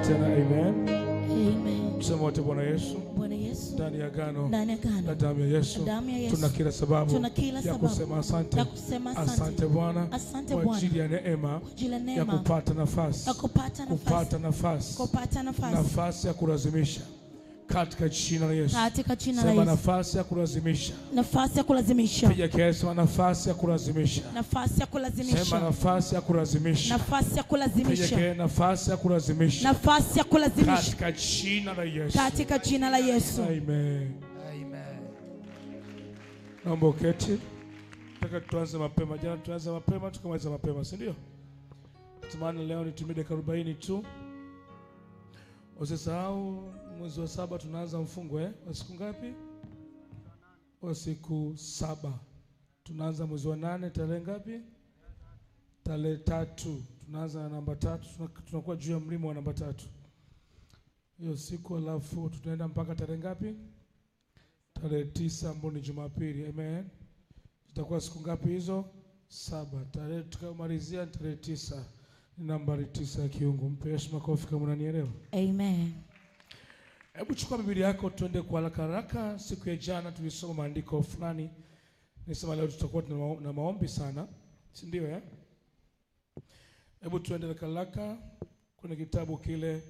tena amen. Amen. Tuseme wote Bwana Yesu. Bwana Yesu. Ndani ya agano. Na damu ya Yesu. Tuna kila sababu ya kusema asante. Asante Bwana kwa ajili ya neema ya kupata nafasi. Nafasi ya kulazimisha. Katika jina la Yesu. Sema nafasi ya kulazimisha. Piga kelele sema nafasi ya kulazimisha. Sema nafasi ya kulazimisha. Piga kelele nafasi ya kulazimisha. Katika jina la Yesu. Amen. Naomba uketi. Nataka tuanze mapema. Jana tuanze mapema tukamaliza mapema, si ndio? Tumani leo nitumie dakika 40 tu. Usisahau mwezi wa 7 tunaanza mfungo wa siku ngapi? Wa siku 7. Tunaanza mwezi wa 8 tarehe ngapi? Tarehe 3. Tunaanza na namba 3, tunakuwa juu ya mlima wa namba 3. Hiyo siku alafu tutaenda mpaka tarehe ngapi? Tarehe 9 ambayo ni Jumapili. Amen. Tutakuwa siku ngapi hizo? 7. Tarehe tukamalizia tarehe 9. Ni nambari 9 ya kiungu. Mpe Yesu makofi kama unanielewa. Amen. Hebu chukua Biblia yako tuende kwa haraka. Siku ya jana tulisoma maandiko fulani. Nisema leo tutakuwa na maombi sana. Si ndio Hebu tuende haraka kwenye kitabu kile.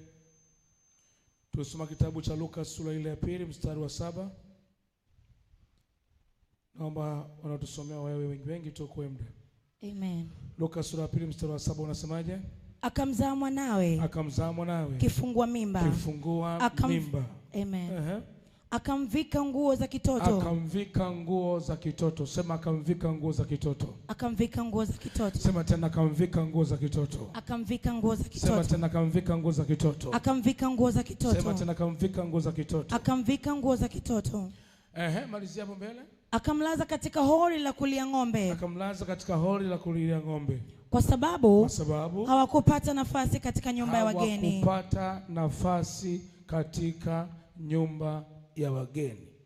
Tulisoma kitabu cha Luka sura ile ya 2 mstari wa 7. Naomba wanatusomea wewe wengi tuokoe muda. Amen. Luka sura ya 2 mstari wa 7 unasemaje? Akamzaa mwanawe. Kifungua mimba. Amen. Akamvika nguo za kitoto. Sema akamvika nguo za kitoto. Sema tena akamvika nguo za kitoto. Sema tena akamvika nguo za kitoto. Sema tena akamvika nguo za kitoto. Malizia hapo mbele. Akamlaza katika hori la kulia ng'ombe. Kwa sababu hawakupata nafasi katika nyumba ya wageni.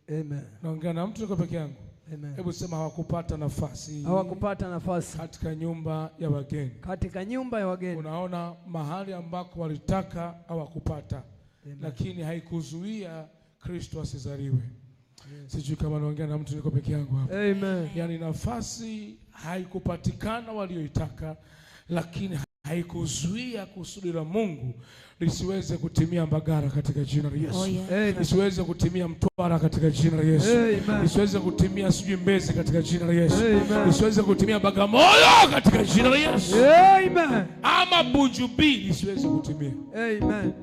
Amen. Naongea na mtu niko peke yangu. Amen. Hebu sema hawakupata nafasi katika nyumba ya wageni. Unaona mahali ambako walitaka hawakupata. Lakini haikuzuia Kristo asizaliwe. Yes. Sijui kama naongea na mtu niko peke yangu hapa. Amen. Yaani nafasi haikupatikana walioitaka, lakini haikuzuia kusudi la Mungu lisiweze kutimia Mbagara katika jina la Yesu. Lisiweze kutimia Mtwara katika jina la Yesu. Lisiweze kutimia sijui Mbezi katika jina la Yesu. Lisiweze kutimia Bagamoyo katika jina la Yesu. Amen. Ama Bujubi lisiweze kutimia. Amen.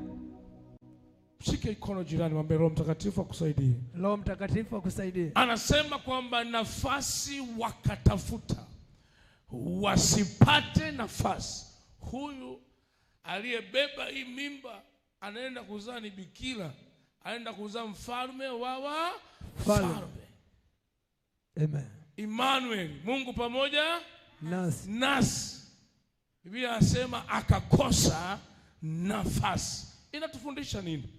Shike ikono jirani, mwambie Roho Mtakatifu akusaidie. Roho Mtakatifu akusaidie. Anasema kwamba nafasi wakatafuta wasipate nafasi. Huyu aliyebeba hii mimba anaenda kuzaa ni bikira, anaenda kuzaa mfalme wa wafalme. Amen. Emmanuel, Mungu pamoja nasi. Biblia inasema akakosa nafasi. Inatufundisha nini?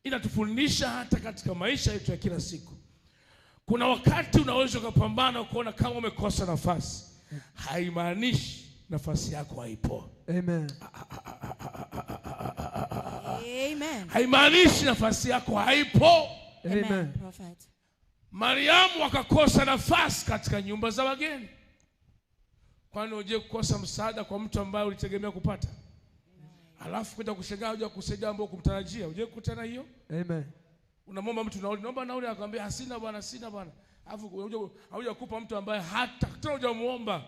Inatufundisha hata katika maisha yetu ya kila siku. Kuna wakati unaweza kupambana ukaona kama umekosa nafasi. Haimaanishi nafasi yako haipo. Amen. Haimaanishi nafasi yako haipo. Amen. Mariamu akakosa nafasi katika nyumba za wageni. Kwani uje kukosa msaada kwa mtu ambaye ulitegemea kupata? Alafu kuja kushangaa uje kusaidia ambao kumtarajia. Uje kukutana hiyo? Amen. Unamwomba mtu nauli, naomba nauli, akwambia hasina bwana, sina bwana. Alafu uje kukupa mtu ambaye hata tena hujamuomba.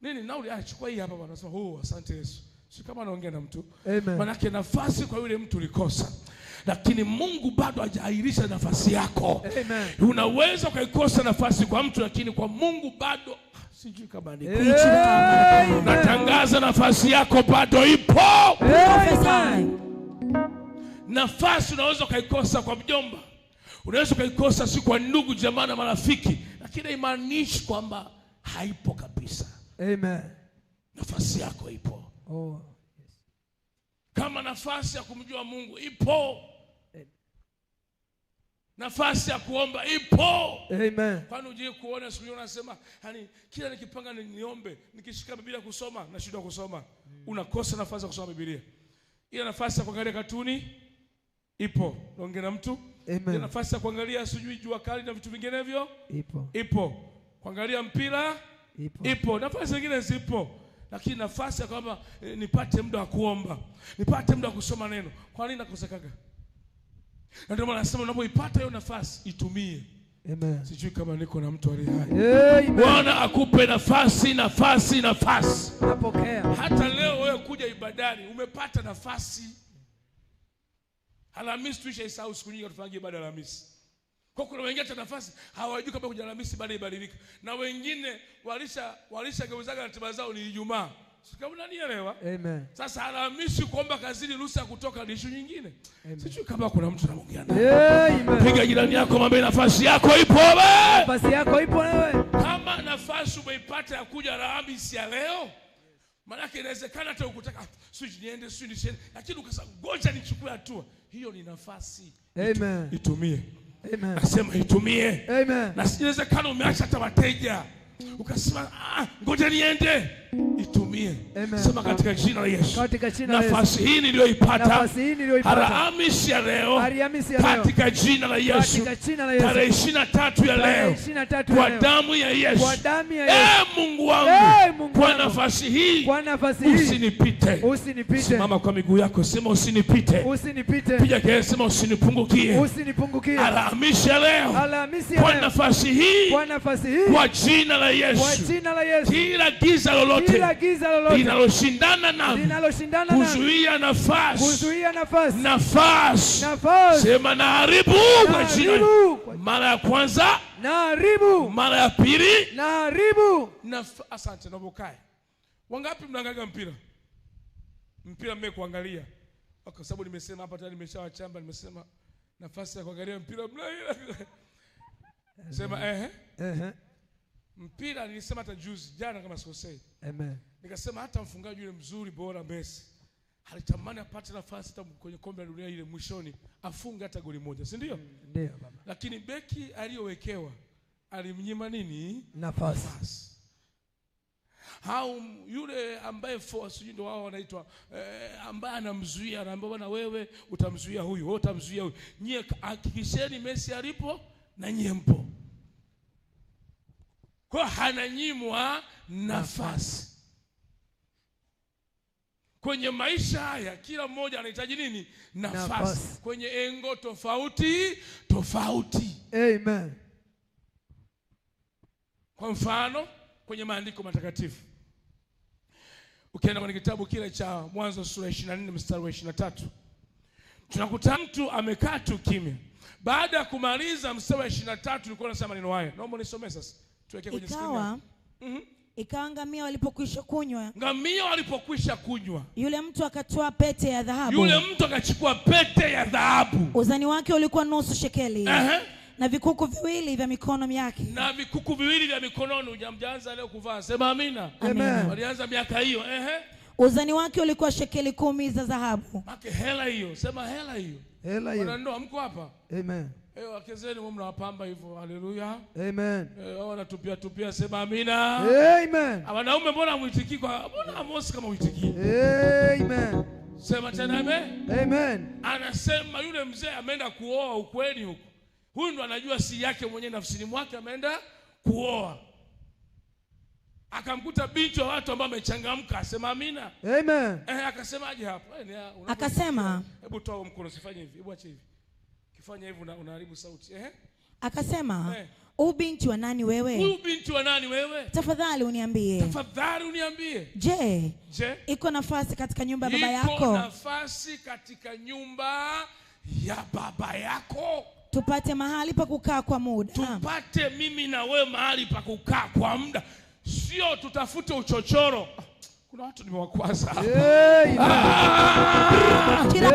Nini nauli? Chukua hii hapa bwana. Nasema, asante Yesu. Si kama anaongea na mtu. Maana yake nafasi kwa yule mtu ulikosa. Lakini Mungu bado hajaahirisha nafasi yako. Amen. Unaweza ukaikosa nafasi kwa mtu, lakini kwa Mungu bado sijui kama ni. Natangaza nafasi yako bado ipo. Nafasi unaweza ukaikosa kwa mjomba. Unaweza ukaikosa si kwa ndugu, jamaa na marafiki, lakini haimaanishi kwamba haipo kabisa. Amen. Nafasi yako ipo. Yes. Kama nafasi ya kumjua Mungu ipo. Nafasi ya kuomba ipo. Amen. Kwani uje kuona siku unasema, yani kila nikipanga niombe, nikishika Biblia kusoma na shida kusoma. Unakosa nafasi ya kusoma Biblia. Ile nafasi ya kuangalia katuni ipo. Ongea na mtu. Ile nafasi ya kuangalia sijui jua kali na vitu vinginevyo ipo. Kuangalia mpira ipo. Nafasi nyingine zipo. Lakini nafasi ya kwamba nipate muda wa kuomba, nipate muda wa kusoma neno, kwa nini nakosekaga? Na ndio maana nasema unapoipata hiyo nafasi itumie. Amen. Sijui kama niko na mtu aliye hai. Bwana akupe nafasi. Napokea. Hata leo wewe kuja ibadani umepata nafasi. Alhamisi tuishaisahau siku nyingi tufanye ibada Alhamisi. Kwa kuna wengine hata nafasi hawajui kama kuja Alhamisi baada ibadilika. Na wengine walishageuzaga ratiba zao ni Ijumaa. Kama unanielewa? Amen. Sasa Alhamisi kuomba kazini ruhusa kutoka ni issue nyingine. Sijui kama kuna mtu anaongea naye. Amen. Piga jirani yako mwambie nafasi yako ipo wewe. Nafasi yako ipo wewe. Kama nafasi umeipata ya kuja Alhamisi ya leo, maana inawezekana hata ukutaka siji niende nisiende, lakini ukasema ngoja nichukue hatua. Hiyo ni nafasi. Amen. Itumie. Amen. Nasema itumie. Amen. Na inawezekana umeacha hata wateja. Ukasema ngoja niende. Itumie. Amen. Sema katika jina la Yesu. Katika jina la Yesu. Nafasi hii niliyoipata. Alhamisi ya leo. Katika jina la Yesu. Tarehe 23 ya leo. Kwa damu ya Yesu. Mungu wangu. Kwa nafasi hii. Usinipite. Simama kwa miguu yako. Sema usinipite. Piga kelele sema usinipungukie. Alhamisi ya leo. Kwa nafasi hii. Kwa jina la Yesu. Kila giza lolote linaloshindana nami kuzuia nafasi sema naharibu kwa jina. Mara ya kwanza naharibu, mara ya pili naharibu. Asante na bukae. Wangapi mnaangalia mpira mmekuangalia? Kwa sababu nimesema hapa tayari nimeshawachamba, nimesema nafasi ya kuangalia mpira sema mpira nilisema hata juzi jana kama sikosei. Amen. Nikasema hata mfungaji yule mzuri bora Messi alitamani apate nafasi hata kwenye kombe la dunia ile mwishoni afunge hata goli moja, si ndio? Ndio baba. Lakini beki aliyowekewa alimnyima nini? Nafasi. Hao yule ambaye force ndio wao wanaitwa ambaye anamzuia, anaambia bwana wewe utamzuia huyu, wewe utamzuia huyu. Nyie hakikisheni Messi alipo na nyie mpo. Kwa hananyimwa nafasi. Kwenye maisha haya kila mmoja anahitaji nini? Nafasi. Kwenye engo tofauti. Amen. Kwa mfano kwenye maandiko matakatifu, ukienda kwenye kitabu kile cha Mwanzo sura 24 mstari wa 23, tunakuta mtu amekaa tu kimya. Baada ya kumaliza mstari wa 23 tulikuwa tunasema maneno haya. Naomba nisome sasa. Tuweke kwenye skrini. Ikawa ngamia walipokwisha kunywa, yule mtu akatoa pete ya dhahabu. Yule mtu akachukua pete ya dhahabu. Uzani wake ulikuwa nusu shekeli. Na vikuku viwili vya mikono yake. Na vikuku viwili vya mikononi. Hujamjaanza leo kuvaa. Sema amina. Amen. Walianza miaka hiyo. Uzani wake ulikuwa shekeli 10 za dhahabu. Make hela hiyo. Sema hela hiyo. Wanandoa mko hapa? Amen. Wakezeni mwa mnawapamba hivyo. Haleluya. Amen. Wanatupia sema amina. Amen. Wanaume mbona muitiki kwa mbona Amos kama uitiki? Amen. Sema tena amen. Amen. Anasema yule mzee ameenda kuoa ukweni huko. Huyu ndo anajua si yake mwenyewe nafsini mwake, ameenda kuoa. Akamkuta binti wa watu ambao amechangamka. Sema amina. Amen. Akasemaje hapo? Akasema, hebu toa mkono usifanye hivi. Hebu acha hivi. Kifanya hivi unaharibu sauti. Akasema, binti wa nani wewe? Huyu binti wa nani wewe? Tafadhali uniambie. Je, iko nafasi katika nyumba ya baba yako? Iko nafasi katika nyumba ya baba yako? Tupate mahali pa kukaa kwa muda. Tupate mimi na wewe mahali pa kukaa kwa muda. Sio tutafute uchochoro. Kuna watu nimewakwaza. Sio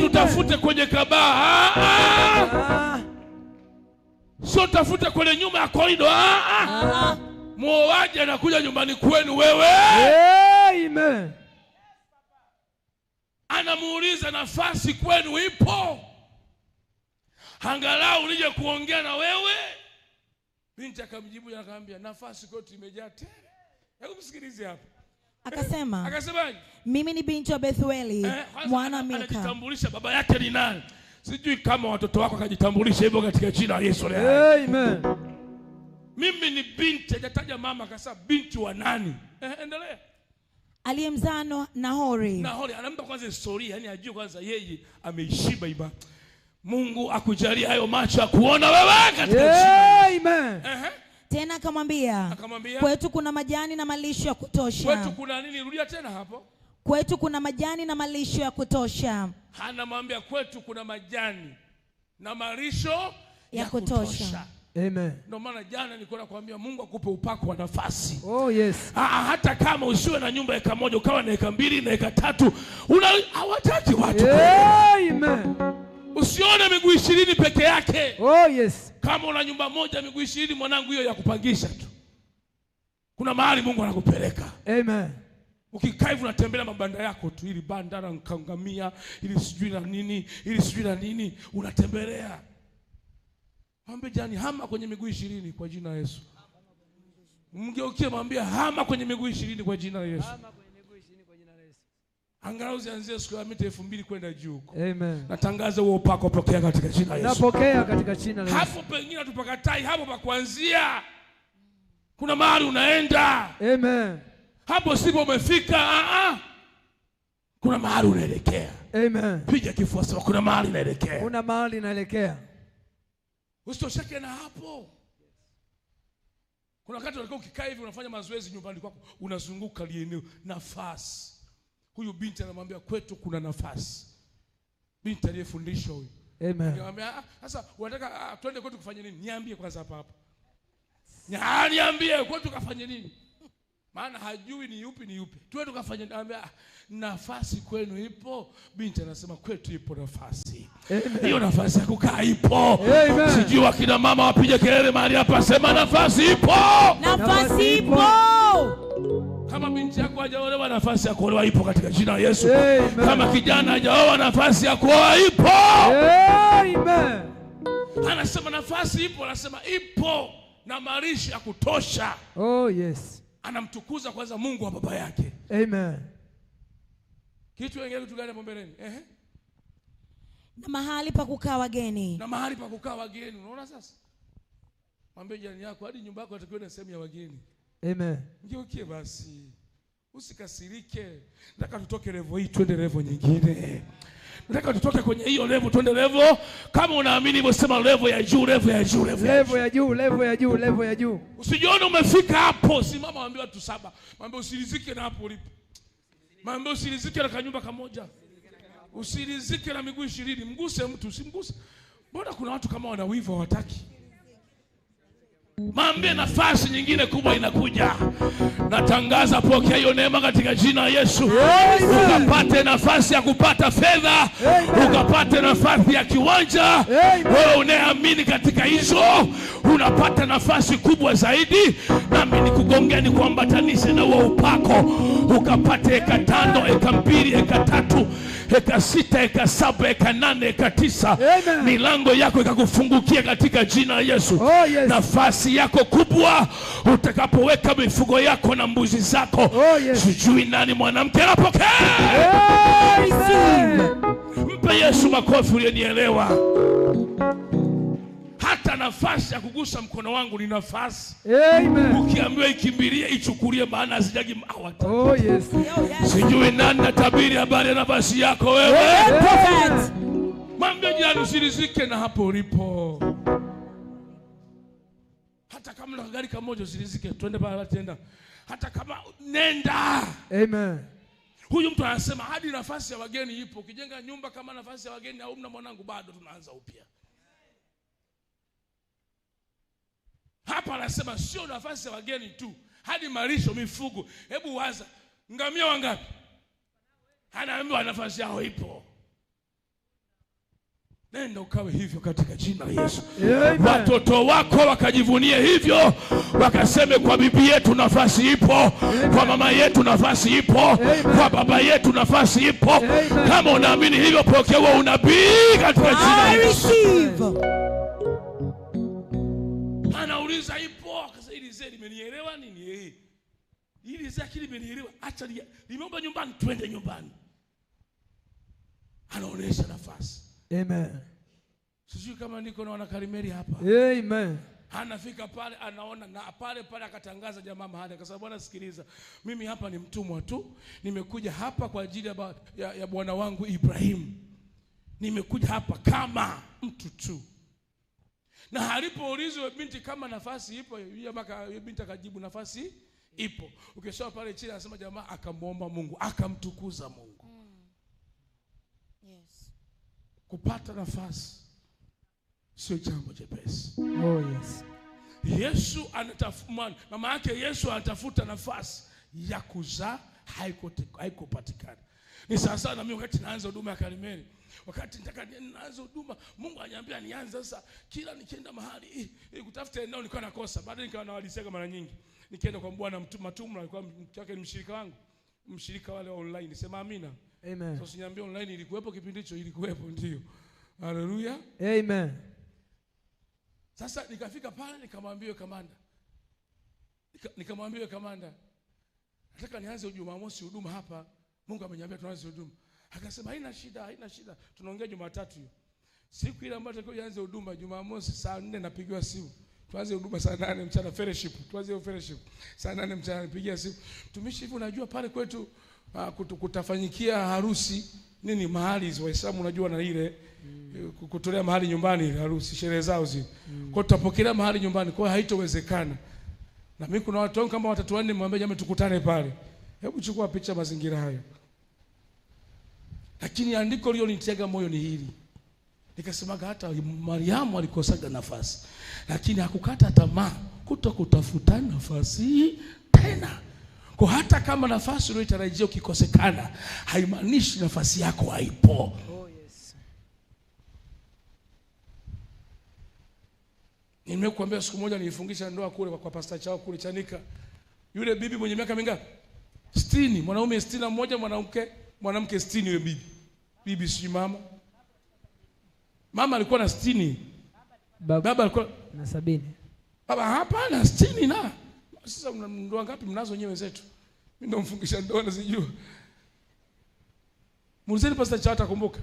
tutafute kwenye kabaa. Sio tafute kwenye nyuma ya korido. Muoaje anakuja nyumbani kwenu wewe? Amen. Anamuuliza nafasi kwenu ipo? Angalau nije kuongea na wewe. Binti akamjibu akamwambia nafasi kwetu imejaa tele. Hebu msikilize hapa. Akasema, akasemaje? Mimi ni binti wa Bethueli, mwana wa Milka. Anajitambulisha baba yake ni nani? Sijui kama watoto wako akajitambulisha hivyo katika jina la Yesu. Amen. Mimi ni binti, hajataja mama, akasema binti wa nani? Endelea. Aliyemzaa Nahori. Nahori anampa kwanza historia, yani ajue kwanza yeye ameishiba ibada. Mungu akujalie hayo macho ya kuona wewe katika jina. Amen. Tena akamwambia, kwetu kuna majani na malisho ya kutosha. Kwetu kuna nini? Rudia tena hapo. Kwetu kuna majani na malisho ya kutosha. Anamwambia kwetu kuna majani na malisho ya kutosha. Amen. Ndio maana jana nilikuwa nakwambia Mungu akupe upako wa nafasi. Oh yes. Hata kama usiwe na nyumba eka moja, ukawa na eka mbili na eka tatu, hawataki watu. Amen. Usione miguu 20 peke yake. Oh yes. Kama una nyumba moja miguu 20, mwanangu, hiyo ya kupangisha tu. Kuna mahali Mungu anakupeleka. Amen. Ukikaa hivi unatembea mabanda yako tu, ili banda la nkangamia, ili sijui na nini, ili sijui na nini, unatembelea. Mwambie jani, hama kwenye miguu 20 kwa jina la Yesu. Mgeukie mwambie hama kwenye miguu 20 kwa jina la Yesu. Hama kwenye miguu 20 kwa jina la Yesu. Angalau zianzie siku ya mita 2000 kwenda juu. Amen. Natangaza huo upako pokea katika jina la Yesu. Napokea katika jina la Yesu. Hapo pengine tupakatai, hapo pa kuanzia. Kuna mahali unaenda. Amen. Hapo sipo umefika. Kuna mahali unaelekea. Amen. Piga kifua sawa, kuna mahali unaelekea. Kuna mahali unaelekea. Usitosheke na hapo. Kuna wakati unataka ukikaa hivi unafanya mazoezi nyumbani kwako, unazunguka lieneo, nafasi. Huyu binti anamwambia kwetu kuna nafasi. Binti aliyefundishwa huyu. Amen. Anamwambia sasa unataka twende kwetu kufanya nini? Niambie kwanza hapa. Niambie kwetu kafanye nini? Maana hajui ni yupi ni yupi. Twende tukafanye, anambia nafasi kwenu ipo. Binti anasema kwetu ipo nafasi. Hiyo nafasi ya kukaa ipo. Sijui wakina mama wapige kelele mahali hapa, sema nafasi ipo. Nafasi ipo. Kama binti yako hajaolewa, nafasi ya kuolewa ipo katika jina la Yesu. Amen. Kama kijana hajaoa, nafasi ya kuoa ipo. Amen. Anasema nafasi ipo, anasema ipo na malisho ya kutosha. Oh yes. Anamtukuza kwanza Mungu wa baba yake. Amen. Kitu wengine kitu gani hapo mbeleni? Na mahali pa kukaa wageni. Na mahali pa kukaa wageni. Unaona sasa? Mwambie jirani yako hadi nyumba yako atakiwa na sehemu ya wageni. Amen. Ngeukie basi. Usikasirike. Nataka tutoke level hii twende level nyingine. Nataka tutoke kwenye hiyo level twende level. Kama unaamini hivyo sema level ya juu, level ya juu, level ya juu, level ya juu, level ya juu. Usijione umefika hapo. Simama mwambie watu 7. Mwambie usilizike na hapo ulipo. Mwambie usilizike na kanyumba kamoja. Usilizike na miguu 20. Mguse mtu, usimguse. Mbona kuna watu kama wana wivu hawataki? Mwambie nafasi nyingine kubwa inakuja. Natangaza pokea hiyo neema katika jina la Yesu. Ukapate nafasi ya kupata fedha. Ukapate nafasi ya kiwanja. Wewe unaamini katika hizo, unapata nafasi kubwa zaidi. Nami nikugongeni kuambatanisha na huo upako. Ukapate eka 5, eka 2, eka 3, eka 6, eka 7, eka 8, eka 9. Milango yako ikakufungukia katika jina la Yesu. Nafasi yako kubwa utakapoweka mifugo yako na mbuzi zako. Sijui nani mwanamke anapokea. Mpe Yesu makofi uliyenielewa. Hata nafasi ya kugusa mkono wangu ni nafasi. Amen. Ukiambiwa ikimbilie ichukulie, maana hazijagi hawataki. Oh yes. Sijui nani natabiri habari ya nafasi yako wewe. Mwambie jirani usilizike na hapo ulipo. Hata kama una gari kamoja usilizike, twende pale tenda. Hata kama nenda. Amen. Huyu mtu anasema hadi nafasi ya wageni ipo. Ukijenga nyumba kama nafasi ya wageni hauna, mwanangu, bado tunaanza upya. Hapa anasema sio nafasi ya wageni tu, hadi malisho, mifugo. Hebu waza, ngamia wangapi? Anaambiwa nafasi yao ipo. Nenda ukawe hivyo katika jina la Yesu. Watoto wako wakajivunie hivyo, wakaseme kwa bibi yetu nafasi ipo, kwa mama yetu nafasi ipo, kwa baba yetu nafasi ipo. Kama unaamini hivyo, pokea unabii katika jina la Yesu. Anauliza ipo, akasema ili zeni nimenielewa nini? ili akili imenielewa, acha limeomba nyumbani, twende nyumbani. Anaonesha nafasi. Amen. Sijui kama niko na wana Karimeli hapa. Amen. Anafika pale anaona na pale akatangaza jamaa mahali akasema, bwana sikiliza, mimi hapa ni mtumwa tu, nimekuja hapa kwa ajili ya bwana wangu Ibrahim. Nimekuja hapa kama mtu tu. Na alipoulizwa binti kama nafasi ipo, yeye binti akajibu nafasi ipo. Ukisoma pale chini anasema jamaa akamwomba Mungu, akamtukuza Mungu. Yes. Kupata nafasi sio jambo jepesi. Oh yes. Yesu mama yake Yesu anatafuta nafasi ya kuzaa, haikupatikana. Ni sasa na mimi wakati naanza huduma ya Karimeli, wakati nataka nianze huduma, Mungu ananiambia nianze sasa. Kila nikienda mahali kutafuta eneo nilikuwa nakosa. Baadaye nikawa nawadisega mara nyingi. Nikienda kwa Bwana Matumla, alikuwa mke wake ni mshirika wangu, mshirika wale wa online. Sema amina. Amen. Sasa niambia online ilikuwepo kipindi hicho, ilikuwepo ndio. Haleluya. Amen. Sasa nikafika pale nikamwambia kamanda, nataka nianze Jumamosi huduma hapa. Mungu ameniambia tuanze huduma. Akasema haina shida. Tunaongea Jumatatu hiyo. Siku ile ambayo tutakuwa tuanze huduma Jumamosi saa 4 napigiwa simu. Tuanze huduma saa 8 mchana fellowship. Tuanze fellowship. Saa 8 mchana napigia simu. Tumishi, hivi unajua pale kwetu kutafanyikia harusi nini mahali Waislamu unajua na ile kutolea mahali nyumbani harusi sherehe zao zile. Kwa tutapokelea mahali nyumbani, kwa haitowezekana. Na mimi kuna watu kama watatu wanne mwambie jamani tukutane pale. Hebu chukua picha mazingira hayo. Lakini andiko lilo nitega moyo ni hili. Nikasema hata Mariamu alikosaga nafasi, lakini hakukata tamaa kutafuta nafasi tena. Kwa hata kama nafasi uliyotarajia ukikosekana, haimaanishi nafasi yako haipo. Oh yes. Nimekuambia siku moja nilifungisha ndoa kule kwa pastor chao kule Chanika. Yule bibi mwenye miaka mingapi? 60, mwanaume 61, mwanamke 60 yule bibi. Bibi si mama. Mama alikuwa na 60. Baba alikuwa na 70. Baba hapa na 60 na. Sasa ndoa ngapi mnazo wenyewe zetu? Mimi ndo mfungisha ndoa na sijui. Mulizeni pastor chao atakumbuka.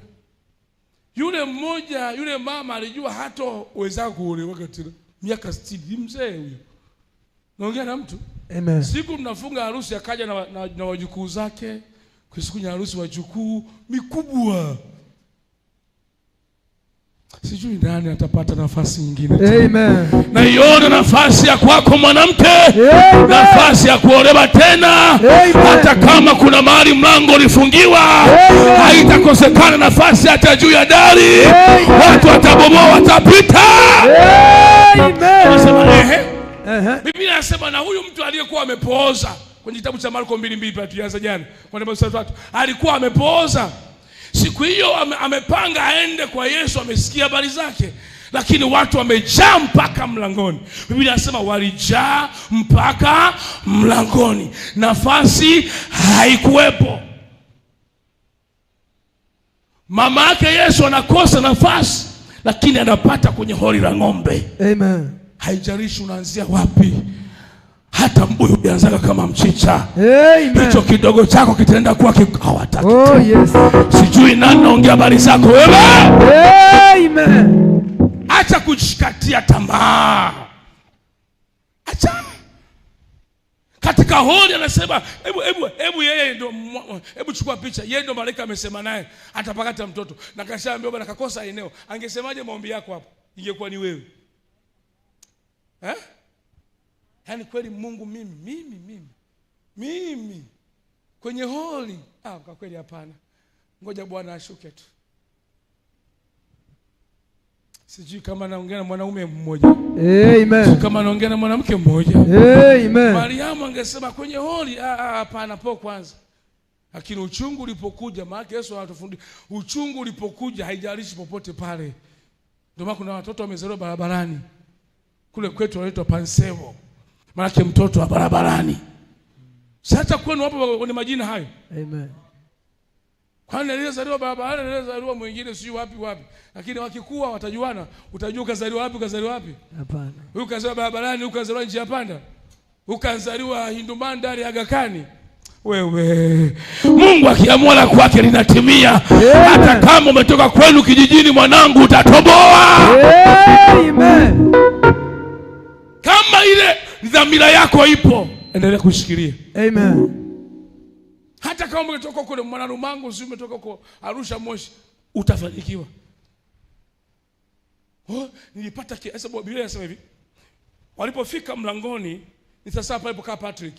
Yule mama alijua hata uweza kuolewa tena. Miaka 60 mzee huyo. Naongea na mtu. Amen. Siku mnafunga harusi akaja na wajukuu zake. Kwa siku ya harusi wajukuu mikubwa. Sijui nani atapata nafasi nyingine. Amen. Na ione nafasi ya kwako mwanamke. Nafasi ya kuolewa tena. Amen. Hata kama kuna mahali mlango ulifungiwa, haitakosekana nafasi hata juu ya dari. Amen. Watu watabomoa watapita. Amen. Biblia inasema na huyu mtu aliyekuwa amepooza kwenye kitabu cha Marko 2:2 tulianza jana kwa namba 3 alikuwa amepooza. Siku hiyo amepanga aende kwa Yesu, amesikia habari zake, lakini watu wamejaa mpaka mlangoni. Biblia inasema walijaa mpaka mlangoni, nafasi haikuwepo. Mama yake Yesu anakosa nafasi, lakini anapata kwenye hori la ng'ombe. Amen. Haijalishi unaanzia wapi, hata mbuyu uanzaga kama mchicha. Amen. Hicho kidogo chako kitaenda kuwa hawataki. Oh yes. Sijui nani naongea habari zako wewe. Amen. Acha kujikatia tamaa. Acha. Katika holi anasema hebu yeye ndio hebu chukua picha. Yeye ndio malaika amesema naye atapakata mtoto. Na kashaambia bwana kakosa eneo. Angesemaje maombi yako hapo? Ingekuwa ni wewe. Yaani kweli Mungu mimi kwenye holi kwa kweli hapana. Ngoja Bwana ashuke tu. Sijui kama naongea na mwanaume mmoja. Amen. Sijui kama naongea na mwanamke mmoja. Amen. Mariamu angesema kwenye holi hapana po kwanza. Lakini uchungu ulipokuja, maana Yesu anatufundisha uchungu ulipokuja haijalishi popote pale. Ndio maana kuna watoto wamezaliwa barabarani. Kule kwetu wanaitwa pansevo. Maana mtoto wa barabarani. Sasa kwenu hapo ni majina hayo. Amen. Kwani alizaliwa barabarani, alizaliwa mwingine sio wapi. Lakini wakikua watajuana, utajua kazaliwa wapi. Hapana. Huyu kazaliwa barabarani, huyu kazaliwa nje ya panda. ukazaliwa Hindu Mandari Aga Khan, wewe Mungu akiamua la kwake linatimia. Hata kama umetoka kwenu kijijini, mwanangu, utatoboa. Amen. Kama ile dhamira yako ipo, endelea kushikilia. Amen. Hata kama umetoka kule Mwanarumango, si umetoka kwa Arusha, Moshi, utafanikiwa. Nilipata sababu Biblia inasema hivi, walipofika mlangoni, ni sasa pale pokaa Patrick,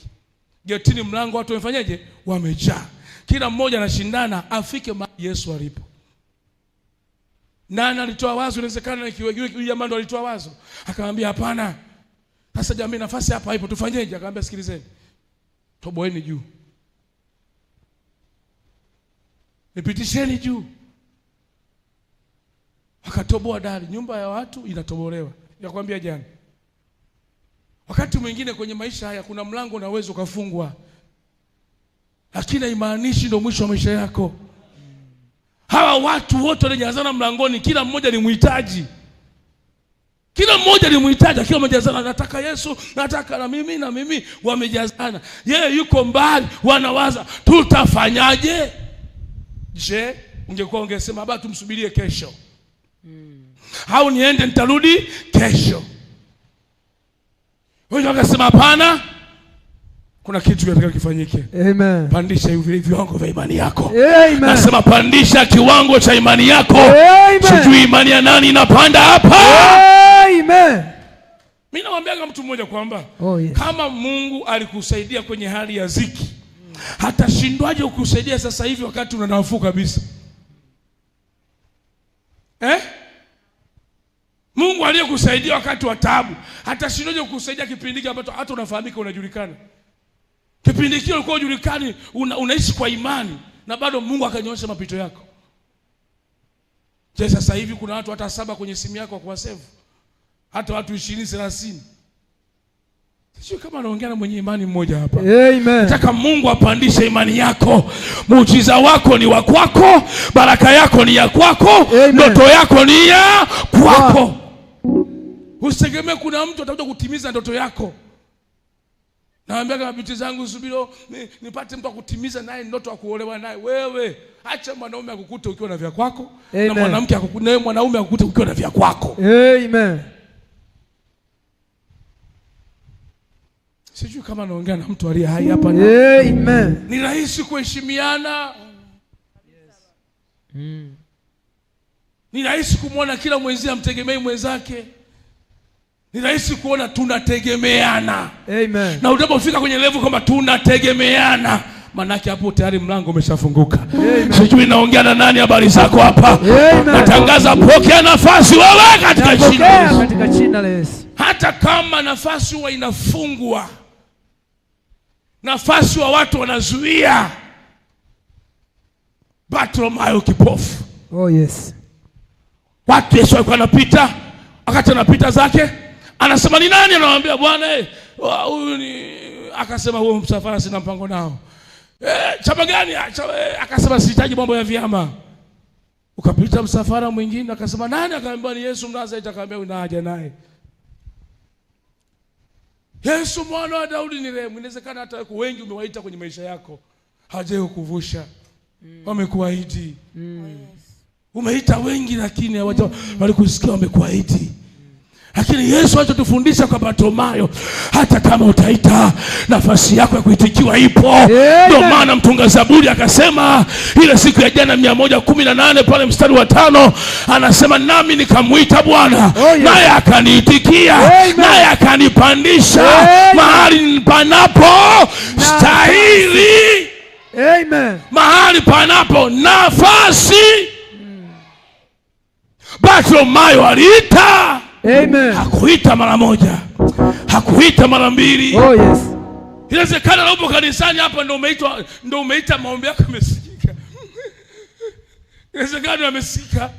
getini mlango watu wamefanyaje? Wamejaa. Kila mmoja anashindana afike mahali Yesu alipo. Nani alitoa wazo? Inawezekana yule jamaa ndo alitoa wazo. Akamwambia hapana, sasa jamii, nafasi hapa haipo, tufanyeje? Akamwambia sikilizeni, toboeni juu, nipitisheni juu. Wakatoboa dari, nyumba ya watu inatobolewa. Nakwambia jana, wakati mwingine kwenye maisha haya kuna mlango unaweza ukafungwa, lakini haimaanishi ndio mwisho wa maisha yako. Hawa watu wote wanajazana mlangoni, kila mmoja ni mhitaji. Kila mmoja ni mhitaji, akiwa wamejazana, nataka Yesu, nataka na mimi, wamejazana. Yeye yuko mbali, wanawaza tutafanyaje? Je, ungekuwa ungesema baba tumsubirie kesho, au niende nitarudi kesho? Wewe ungesema hapana, kuna kitu kinataka kifanyike. Amen. Pandisha hivi viwango vya imani yako. Amen. Nasema pandisha kiwango cha imani yako. Amen. Sijui imani ya nani inapanda hapa. Amen. Mimi nawaambia mtu mmoja kwamba yes, kama Mungu alikusaidia kwenye hali ya ziki, hatashindwaje kukusaidia sasa hivi wakati una nafuu kabisa? Mungu aliyekusaidia wakati wa taabu, hatashindwaje kukusaidia kipindi hiki ambacho hata unafahamika, unajulikana? Kipindi kile ulikuwa ujulikani, unaishi kwa imani, na bado Mungu akanyoosha mapito yako. Je, sasa hivi kuna watu hata 7 kwenye simu yako kwa save, hata watu 20-30. Sio kama anaongea na mwenye imani mmoja hapa. Amen. Nataka Mungu apandishe imani yako. Muujiza wako ni wa kwako, baraka yako ni ya kwako, ndoto yako ni ya kwako. Usitegemee kuna mtu atakuja kutimiza ndoto yako. Naambia kama binti zangu, subiro nipate mtu akutimiza naye ndoto ya kuolewa naye. Wewe acha mwanaume akukute ukiwa na vya kwako, na mwanamke akukute, na mwanaume akukute ukiwa na vya kwako. Amen. Sijui kama naongea na mtu aliye hai hapa. Amen. Ni rahisi kuheshimiana. Ni rahisi kumwona kila mwenzi amtegemei mwenzake. Ni rahisi kuona tunategemeana. Amen. Na unapofika kwenye level kama tunategemeana, manake hapo tayari mlango umeshafunguka. Sijui naongea na nani, habari zako hapa? Natangaza pokea nafasi wewe katika jina la Yesu. Hata kama nafasi huwa inafungwa, nafasi wa watu wanazuia. Bartimayo kipofu. Yes. Watu Yesu alikuwa anapita, wakati anapita zake, anasema ni nani? Anamwambia Bwana, huyu ni, akasema huo msafara sina mpango nao. Chama gani? Akasema sihitaji mambo ya vyama. Ukapita msafara mwingine, akasema nani? Akamwambia ni Yesu Mnazareti. Akamwambia una haja naye. Yesu mwana wa Daudi ni rehemu. Inawezekana hata wengi umewaita kwenye maisha yako, hajaye kukuvusha. Wamekuahidi. Umeita wengi lakini walikusikia, wamekuahidi. Lakini Yesu anatufundisha kwa Bartimayo, hata kama utaita, nafasi yako ya kuitikiwa ipo. Ndio maana mtunga Zaburi akasema ile siku ya jana 118 pale mstari wa 5, anasema nami nikamuita Bwana, naye akaniitikia, naye akanipandisha mahali panapo stahili. Amen. Mahali panapo nafasi. Bartimayo aliita. Amen. Hakuita mara moja, hakuita mara mbili. Yes. Inawezekana upo kanisani hapa ndio umeita maombi yako yamesikika. Inawezekana yamesikika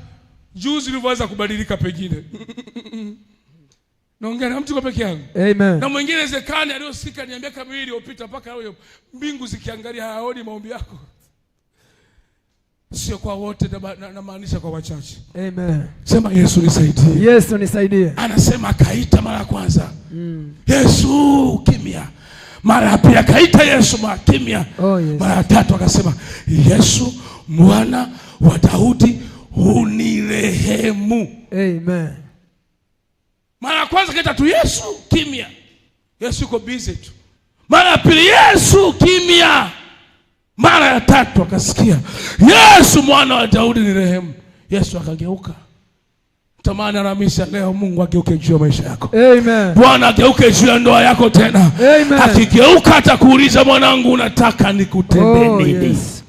juzi ulivyoanza kubadilika pengine. Naongea na mtu kwa peke yangu. Amen. Na mwingine inawezekana aliyosikika ni miaka 2 iliyopita, mpaka leo mbingu zikiangalia haoni maombi yako. Sio kwa wote, na maanisha kwa wachache. Amen. Sema Yesu nisaidie. Yesu nisaidie. Anasema akaita mara ya kwanza. Yesu kimya. Mara ya pili akaita Yesu kimya. Yes. Mara ya tatu akasema Yesu mwana wa Daudi unirehemu. Amen. Mara ya kwanza kaita tu Yesu kimya. Yesu yuko busy tu. Mara ya pili Yesu kimya. Mara ya tatu akasikia Yesu mwana wa Daudi nirehemu. Yesu akageuka. Tamani Alhamisi leo Mungu ageuke juu ya maisha yako. Amen. Bwana ageuke juu ya ndoa yako tena. Amen. Akigeuka atakuuliza mwanangu unataka nikutende nini? Yes.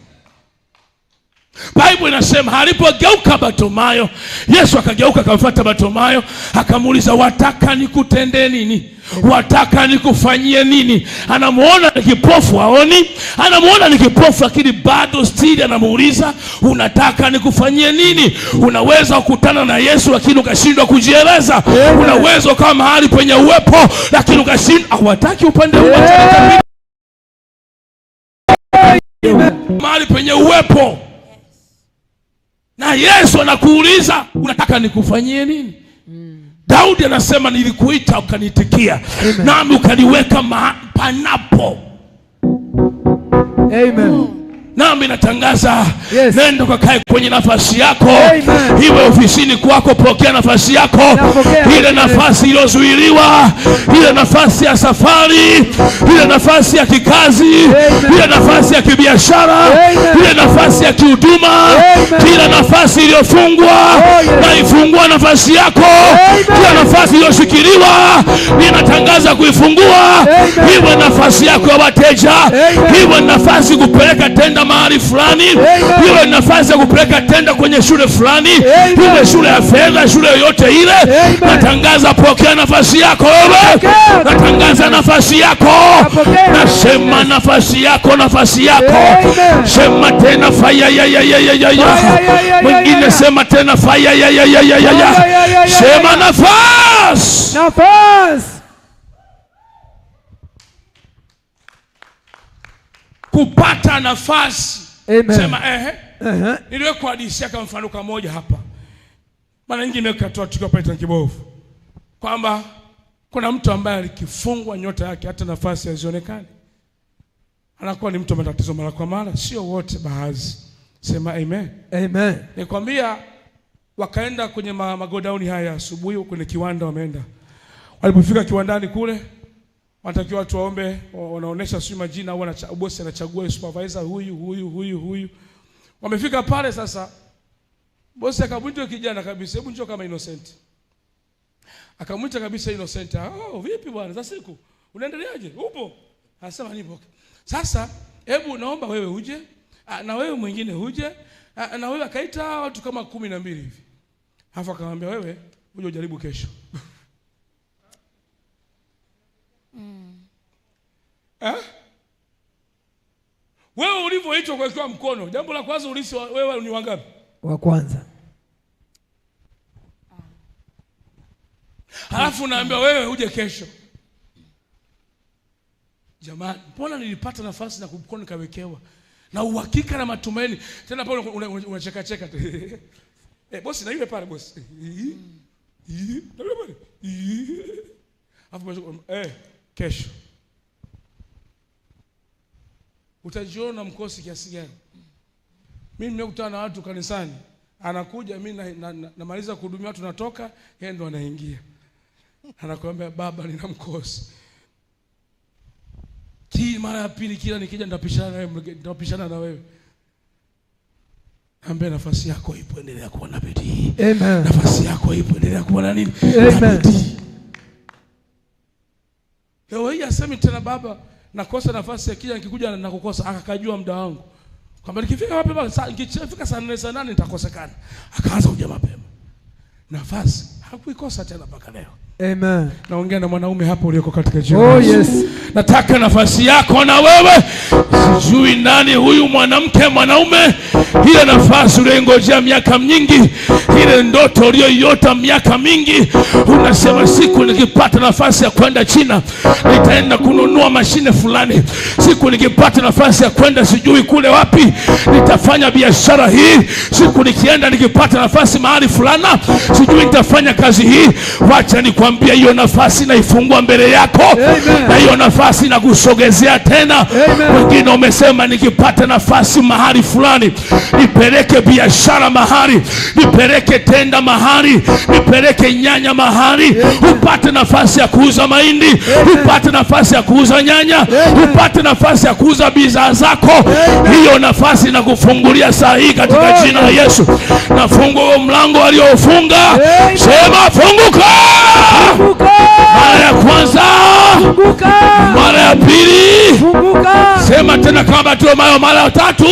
Bible inasema alipogeuka Bartimayo, Yesu akageuka akamfuata Bartimayo, akamuuliza wataka nikutende nini? Wataka nikufanyie nini? Anamuona ni kipofu haoni, anamuona ni kipofu lakini bado still anamuuliza unataka nikufanyie nini? Unaweza kukutana na Yesu lakini ukashindwa kujieleza. Unaweza kama mahali penye uwepo lakini ukashindwa. Hawataki upande huu mahali penye uwepo. Na Yesu anakuuliza unataka nikufanyie nini? Daudi anasema nilikuita ukaniitikia, nami ukaniweka panapo. Amen. Nami natangaza, yes. Nenda ukakae kwenye nafasi yako. Amen. Iwe ofisini kwako, pokea nafasi yako. Ile nafasi iliyozuiliwa, ile nafasi ya safari, ile nafasi ya kikazi, ile nafasi ya kibiashara, ile nafasi ya kihuduma, ile nafasi iliyofungwa, na ifungua nafasi yako. Ile nafasi iliyoshikiliwa, ninatangaza kuifungua. Iwe nafasi yako ya wateja, iwe nafasi kupeleka tenda mahali fulani, iwe nafasi ya kupeleka tenda kwenye shule fulani, iwe shule ya fedha, shule yoyote ile. Natangaza pokea nafasi yako wewe. Natangaza nafasi yako. Nasema nafasi yako, nafasi yako. Sema tena faya ya. Mwingine sema tena faya ya. Sema nafasi. Nafasi. Kupata nafasi. Amen. Sema niliwe kuhadithia kama mfano mmoja hapa. Mara nyingi nimekatoa tukio pale Kibovu. Kwamba kuna mtu ambaye alikifungwa nyota yake hata nafasi hazionekani. Anakuwa ni mtu wa matatizo mara kwa mara, sio wote baadhi. Sema amen. Amen. Nikwambia wakaenda kwenye magodauni haya asubuhi kwenye kiwanda wameenda. Walipofika kiwandani kule wanatakiwa watu waombe, wanaonesha sio majina au bosi anachagua supervisor huyu. Wamefika pale sasa, bosi akamwita kijana kabisa, hebu njoo kama Innocent. Akamwita kabisa Innocent. Vipi bwana za siku? Unaendeleaje? Upo? Anasema nipo. Sasa hebu naomba wewe uje, na wewe mwingine uje, na wewe akaita watu kama 12 hivi. Alafu akamwambia wewe uje ujaribu kesho. Wewe ulivyoitwa kuwekewa mkono, jambo la kwanza ulisi wewe ni wangapi? Wa kwanza. Halafu naambia wewe uje kesho. Jamani, mbona nilipata nafasi na mkono kawekewa na uhakika na matumaini. Tena pale unacheka cheka. Bosi na yule pale bosi. Na yule pale. Alafu kesho. Utajiona mkosi kiasi gani? Mimi nimekutana na watu kanisani, anakuja mimi namaliza kuhudumia watu natoka, yeye ndo anaingia. Anakuambia baba nina mkosi. Mara ya pili kila nikija nitapishana na wewe. Ambe nafasi yako ipo, endelea kuwa na bidii. Amen. Nafasi yako ipo, endelea kuwa na nini? Amen. Leo hii asemi tena baba nakosa nafasi ya kija nikikuja na kukosa, akakajua muda wangu. Kwamba nikifika wapi baba, nikifika saa 4 saa 8 nitakosekana. Akaanza kuja mapema. Nafasi hakuikosa tena mpaka leo. Amen. Naongea na mwanaume hapo ulioko katika jioni. Yes. Nataka nafasi yako na wewe. Sijui nani huyu mwanamke mwanaume ile nafasi uliyongojea miaka mingi, ile ndoto uliyoiota miaka mingi, unasema siku nikipata nafasi ya kwenda China nitaenda kununua mashine fulani, siku nikipata nafasi ya kwenda sijui kule wapi nitafanya biashara hii, siku nikienda nikipata nafasi mahali fulana sijui nitafanya kazi hii. Wacha nikwambia, hiyo nafasi naifungua mbele yako. Amen. Na hiyo nafasi nakusogezea tena. Wengine umesema nikipata nafasi mahali fulani, nipeleke biashara mahali, nipeleke tenda mahali, nipeleke nyanya mahali, upate nafasi ya kuuza mahindi, upate nafasi ya kuuza nyanya, upate nafasi ya kuuza bidhaa zako. Hiyo nafasi nakufungulia saa hii katika jina la Yesu. Nafungua huo mlango aliofunga. Sema funguka. Mara ya kwanza, mara ya pili, sema tena kama Bartimayo mara ya tatu,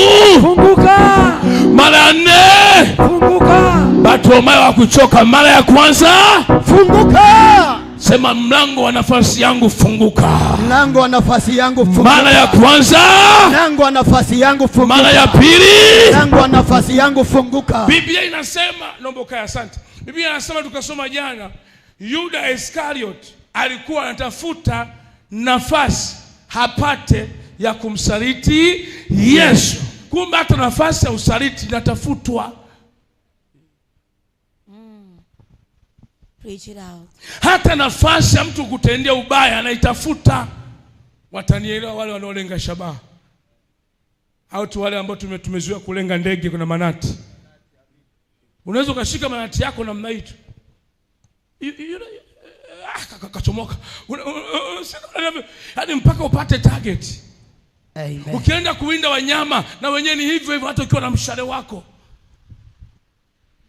mara ya nne, Bartimayo hakuchoka. Mara ya kwanza, funguka. Sema mlango wa nafasi yangu funguka. Mlango wa nafasi yangu funguka. Mara ya kwanza, mlango wa nafasi yangu funguka. Mara ya pili, mlango wa nafasi yangu funguka. Biblia inasema, naomba kaya, asante. Biblia inasema, tukasoma jana, Yuda Iskariot alikuwa anatafuta nafasi hapate ya kumsaliti Yesu. Kumbe hata nafasi ya usaliti inatafutwa. Preach it out. Hata nafasi ya mtu kutendea ubaya anaitafuta. Watanielewa wale wanaolenga shabaha, au tu wale ambao tumezuia kulenga ndege. Kuna manati, unaweza ukashika manati yako namna hii tu, kachomoka hadi mpaka upate target. Amen. Ukienda kuwinda wanyama na wenyewe ni hivyo hivyo, hata ukiwa na mshale wako.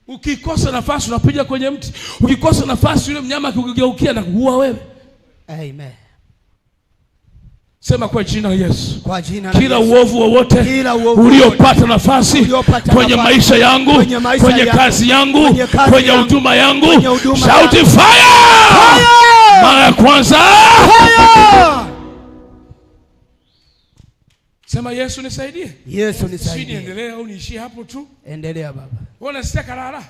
Ukikosa nafasi unapiga kwenye mti, ukikosa nafasi yule mnyama akikugeukia na kuua wewe. Amen. Sema kwa jina la Yesu. Kwa jina kila uovu wowote uliopata nafasi kwenye maisha yangu, kwenye kazi yangu, kwenye huduma yangu, shout fire! Mara ya kwanza, fire! Sema Yesu nisaidie. Yesu nisaidie. Sisi endelea au niishie hapo tu? Endelea baba. Wewe unasikia kalala?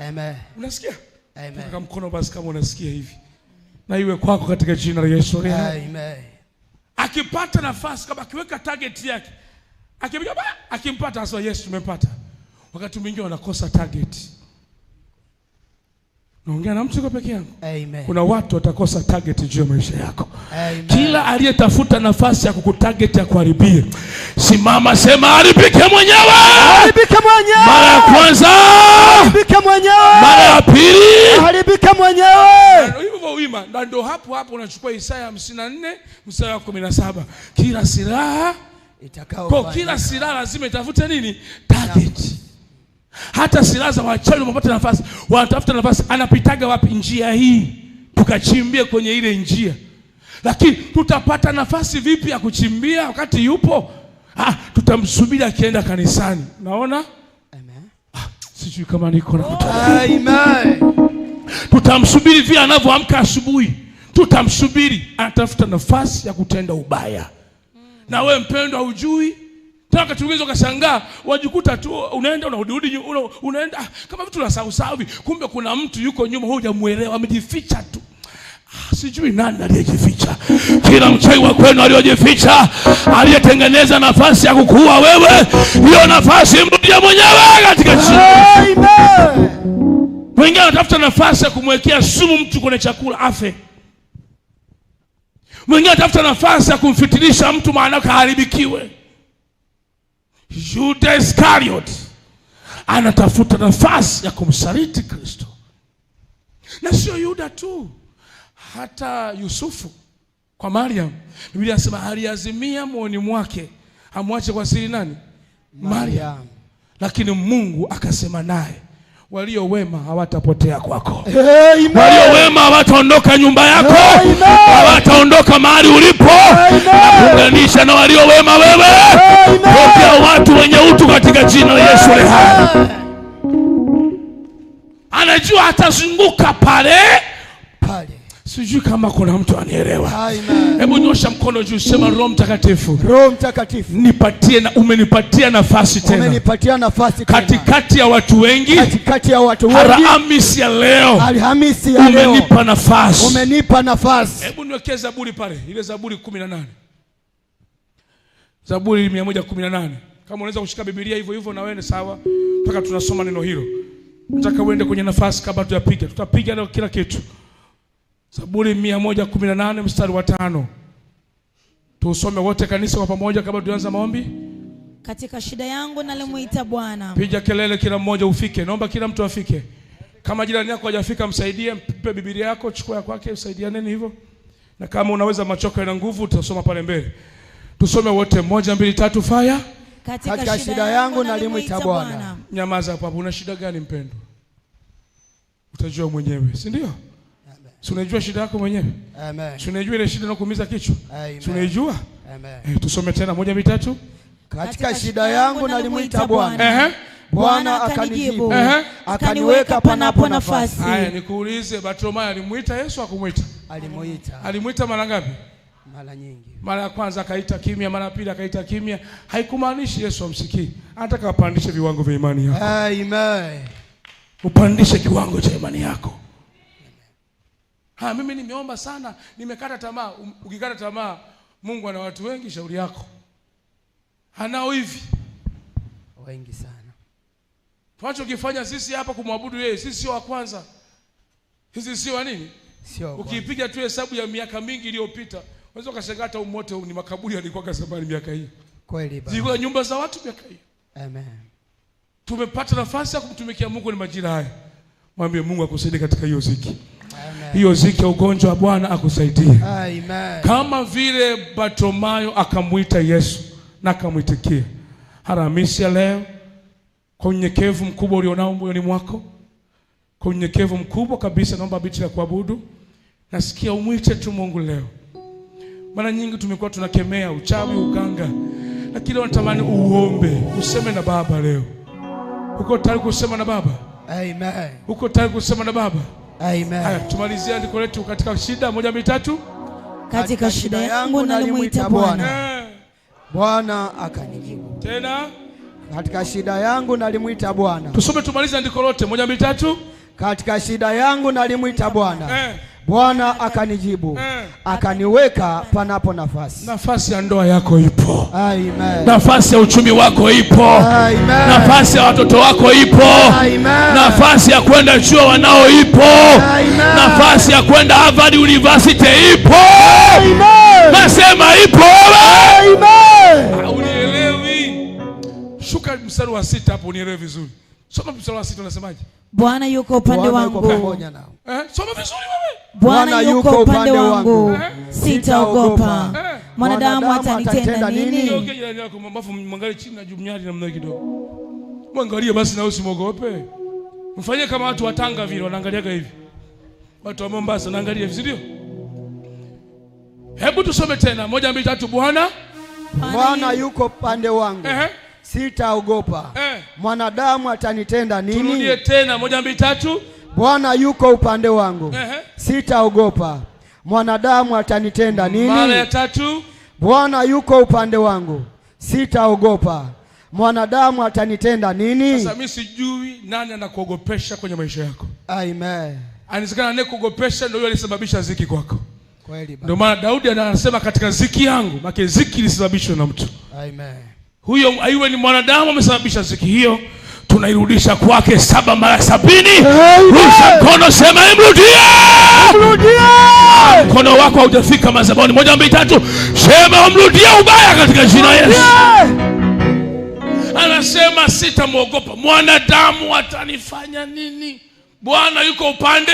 Amen. Unasikia? Amen. Paka mkono basi kama unasikia hivi. Na iwe kwako katika jina la Yesu. Amen. Akipata nafasi, kama akiweka target yake, akipiga akimpata aswa Yesu tumepata. Wakati mwingine wanakosa target. Naongea na mtu kwa peke yangu. Amen. Kuna watu watakosa target juu ya maisha yako. Amen. Kila aliyetafuta nafasi ya kukutarget ya kuharibia, simama sema haribike mwenyewe. Haribike mwenyewe. Mara ya kwanza, haribike mwenyewe. Mara ya pili, haribike mwenyewe. Hivyo wima, ndio hapo unachukua Isaya 54 mstari wa 17. Kila silaha itakao, kwa kila silaha lazima itafute nini? Target. Hata silaha za wachawi wapate nafasi, wanatafuta nafasi, anapitaga wapi? Njia hii, tukachimbie kwenye ile njia. Lakini tutapata nafasi vipi ya kuchimbia wakati yupo? Tutamsubiri akienda kanisani. Naona? Amen. Sijui kama niko na Amen. Tutamsubiri vile anavyoamka asubuhi. Tutamsubiri anatafuta nafasi ya kutenda ubaya. Na wewe mpendwa hujui. Taka tuweze ukashangaa, wajikuta tu unaenda unarudi, unaenda kama vitu la sawa hivi. Kumbe kuna mtu yuko nyuma, hujamuelewa, amejificha tu. Sijui nani aliyejificha. Kila mchawi wa kwenu aliyojificha, aliyetengeneza nafasi ya kukuua wewe, hiyo nafasi mrudie mwenyewe katika jina. Amen. Wengine wanatafuta nafasi ya kumwekea sumu mtu kwenye chakula afe. Wengine wanatafuta nafasi ya kumfitinisha mtu maana kaharibikiwe. Yuda Iskariot anatafuta nafasi ya kumsaliti Kristo. Na sio Yuda tu, hata Yusufu kwa Mariam, Biblia inasema aliazimia moyoni mwake amwache kwa siri nani? Mariam. Lakini Mungu akasema naye, walio wema hawatapotea kwako. Amen. Walio wema hawataondoka nyumba yako. Hawataondoka mahali ulipo. Nakuunganisha na walio wema wewe. Pokea watu wenye utu katika jina la Yesu aliye hai. Anajua atazunguka pale. Sijui kama kuna mtu anielewa. Amen. Hebu nyosha mkono juu, sema Roho Mtakatifu. Roho Mtakatifu. Nipatie na umenipatia nafasi tena. Umenipatia nafasi tena. Katikati ya watu wengi. Katikati ya watu wengi. Alhamisi ya leo. Alhamisi ya leo. Umenipa nafasi. Umenipa nafasi. Hebu niwekee Zaburi pale. Ile Zaburi 18. Zaburi 118. Kama unaweza kushika Biblia hivyo hivyo na wewe ni sawa. Mpaka tunasoma neno hilo. Nataka uende kwenye nafasi kabla tuyapiga. Tutapiga leo kila kitu. Zaburi 118 mstari wa 5. Tusome wote kanisa kwa pamoja kabla tuanze maombi. Katika shida yangu nalimuita Bwana. Piga kelele kila mmoja ufike. Naomba kila mtu afike. Kama jirani yako hajafika msaidie, mpe Biblia yako, chukua ya kwake, usaidianeni hivyo. Na kama unaweza machoka na nguvu utasoma pale mbele. Tusome wote 1 2 3 fire. Katika shida yangu nalimuita Bwana. Nyamaza hapo. Una shida gani mpendwa? Utajua mwenyewe, si ndio? Si unajua shida yako mwenyewe? Amen. Si unajua ile shida inakuumiza kichwa? Amen. Si unajua? Amen. Tusome tena 1 2 3. Katika shida yangu nalimuita Bwana. Bwana akanijibu. Akaniweka panapo nafasi. Haya, nikuulize, Bartimayo alimuita Yesu akumuita? Alimuita. Alimuita mara ngapi? Mara nyingi. Mara ya kwanza akaita kimya, mara ya pili akaita kimya. Haikumaanisha Yesu amsikii. Anataka apandishe viwango vya imani yako. Amen. Upandishe kiwango cha imani yako. Mimi nimeomba sana, nimekata tamaa. Ukikata tamaa, Mungu ana watu wengi, shauri yako. Hanao hivi wengi sana. Tunachokifanya sisi hapa kumwabudu yeye, sisi sio wa kwanza. Sisi sio wa nini? Sio. Ukipiga tu hesabu ya miaka mingi iliyopita, unaweza ukashangaa hata umoto ni makaburi yalikuwa kasabani miaka hiyo. Kweli baba. Zilikuwa nyumba za watu miaka hiyo. Amen. Tumepata nafasi ya kumtumikia Mungu ni majira haya. Mwambie Mungu akusaidie katika hiyo ziki. Amen. Hiyo ziki ya ugonjwa wa Bwana akusaidie. Amen. Kama vile Bartimayo akamuita Yesu na akamuitikia. Alhamisi ya leo, kwa unyenyekevu mkubwa ulionao moyoni mwako, kwa unyenyekevu mkubwa kabisa naomba biti la kuabudu. Nasikia umwite tu Mungu leo. Mara nyingi tumekuwa tunakemea uchawi, uganga, lakini natamani uombe, useme na Baba leo. Uko tayari kusema na Baba? Amen. Uko tayari kusema na Baba? Amen. Haya, tumalizia andiko letu katika shida 1 2 3. Katika shida yangu nalimuita Bwana. Bwana akanijibu. Tena katika shida yangu nalimuita Bwana. Tusome tumalize andiko lote 1 2 3. Katika shida yangu nalimuita Bwana. Bwana akanijibu. Akaniweka panapo nafasi. Nafasi ya ndoa yako ipo. Amen. Nafasi ya uchumi wako ipo. Amen. Nafasi ya watoto wako ipo. Amen. Nafasi ya kwenda chuo wanao ipo. Amen. Nafasi ya kwenda Harvard University ipo. Amen. Nasema ipo. Amen. Unielewi? Shuka mstari wa 6 hapo unielewe vizuri. Soma mstari wa 6 unasemaje? Bwana yuko upande wangu. Soma vizuri wewe. Bwana yuko upande wangu. Sitaogopa. Mwanadamu atanitenda nini? Ongea jirani yako mbafu mwangalie chini na jumnyari namna kidogo. Mwangalie basi na usimwogope. Mfanyie kama watu wa Tanga vile wanaangaliaga hivi. Watu wa Mombasa wanaangalia hivi, ndio? Hebu tusome tena 1 2 3. Bwana yuko upande wangu. Sitaogopa. Mwanadamu atanitenda nini? Turudie tena 1 2 3. Bwana yuko upande wangu. Sitaogopa. Mwanadamu atanitenda nini? Mara ya 3. Bwana yuko upande wangu. Sitaogopa. Mwanadamu atanitenda nini? Sasa mimi sijui nani anakuogopesha kwenye maisha yako. Amen. Anawezekana anayekuogopesha ndio yule alisababisha ziki kwako. Kweli baba. Ndio maana Daudi anasema katika ziki yangu, maana ziki ilisababishwa na mtu. Amen. Huyo aiwe ni mwanadamu amesababisha ziki hiyo, tunairudisha kwake 7 mara 70. Rusha mkono, sema imrudie. Mkono wako haujafika madhabahuni. 1 2 3. Sema umrudie ubaya katika jina la Yesu. Anasema sitamwogopa. Mwanadamu atanifanya nini? Bwana yuko upande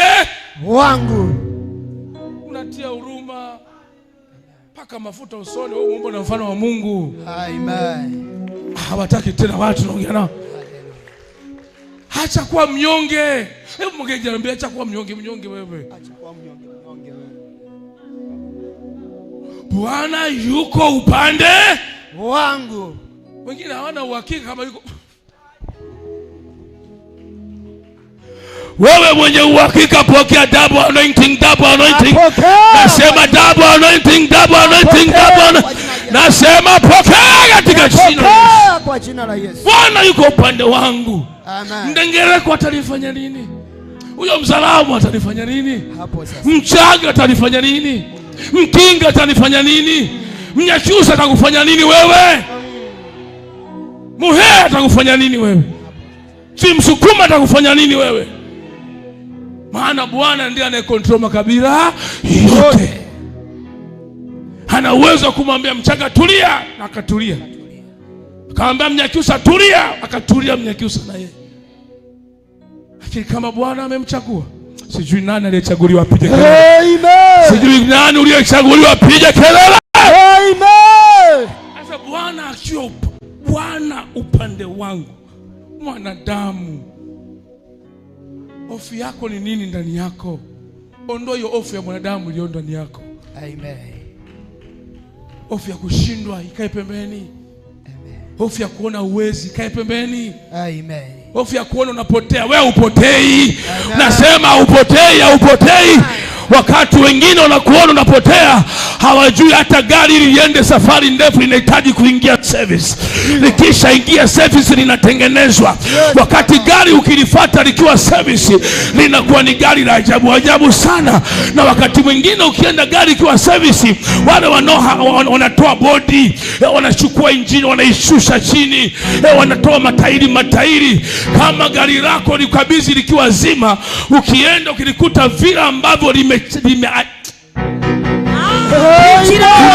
wangu. Unatia huruma. Paka mafuta usoni, wewe Mungu na mfano wa Mungu. Amen. Hawataki tena watu naongea nao. Acha kuwa mnyonge. Hebu mngeje niambia acha kuwa mnyonge wewe. Acha kuwa mnyonge wewe. Bwana yuko upande wangu. Wengine hawana uhakika kama yuko. Wewe mwenye uhakika pokea double anointing, double anointing. Nasema double anointing, double anointing, double. Nasema pokea katika jina la Yesu. Bwana yuko upande wangu. Amen. Mdengereko atalifanya nini? Huyo mzalamu atalifanya nini? Mchaga atalifanya nini? Mkinga atalifanya nini? Mnyakyusa atakufanya nini wewe? Muhe atakufanya nini wewe? Si Msukuma atakufanya nini wewe? Maana Bwana ndiye anayekontrol makabila yote. Hana uwezo wa kumwambia Mchaga tulia, na akatulia. Akamwambia Mnyakyusa tulia, akatulia Mnyakyusa na yeye. Lakini kama Bwana amemchagua, sijui nani aliyechaguliwa apige kelele. Amen. Sijui nani aliyechaguliwa apige kelele. Amen. Sasa Bwana akiwa Bwana upande wangu, mwanadamu, hofu yako ni nini ndani yako? Ondoa hiyo hofu ya mwanadamu iliyo ndani yako. Amen. Hofu ya kushindwa ikae pembeni. Amen. Hofu ya kuona uwezi ikae pembeni. Amen. Hofu ya kuona unapotea, wewe upotei. Nasema upotei, upotei. Wakati wengine wanakuona unapotea, hawajui hata gari liende safari ndefu linahitaji kuingia service. Likisha ingia service linatengenezwa. Wakati gari ukilifuata likiwa service linakuwa ni gari la ajabu ajabu sana. Na wakati mwingine ukienda gari ikiwa service, wale wanatoa body, wanachukua injini wanaishusha chini, wanatoa matairi. Kama gari lako likabidhi likiwa zima, ukienda ukilikuta vile ambavyo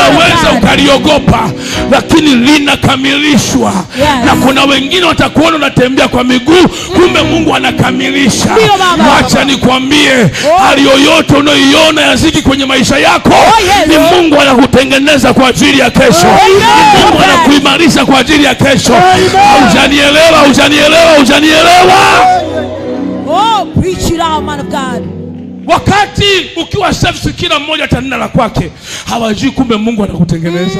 unaweza ukaliogopa, lakini linakamilishwa. Na kuna wengine watakuona unatembea kwa miguu, kumbe Mungu anakamilisha. Acha nikwambie, hali yoyote unayoiona yaziki kwenye maisha yako, ni Mungu anakutengeneza kwa ajili ya kesho. Ni Mungu anakuimarisha kwa ajili ya kesho. Hujanielewa? Oh, preach it out, man of God. Wakati ukiwa service kila mmoja atanena la kwake, hawajui kumbe Mungu anakutengeneza.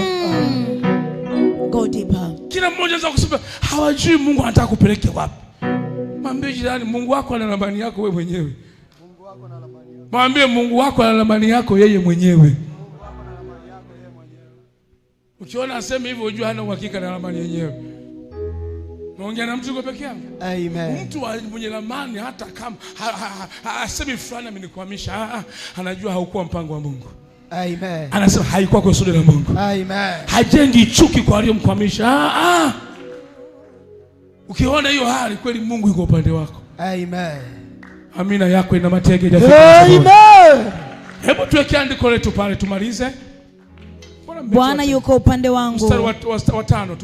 Go deeper. Kila mmoja anaweza kusema hawajui Mungu anataka kupeleke wapi. Mwambie jirani, Mungu wako ana ramani yako wewe mwenyewe. Mwambie Mungu wako ana ramani yako yeye mwenyewe. Ukiona aseme hivyo ujue hana uhakika na ramani yenyewe. Naongea na mtu yuko peke yake. Amen. Mtu mwenye ramani hata kama asemi fulani amenikwamisha, anajua haukuwa mpango wa Mungu. Amen. Anasema haikuwa kusudi la Mungu. Amen. Hajengi chuki kwa aliyomkwamisha. Ukiona hiyo hali, kweli Mungu yuko upande wako. Amen. Amina yako ina matege. Amen. Hebu tuweke andiko letu pale tumalize. Bwana yuko upande wangu. Mstari wa 5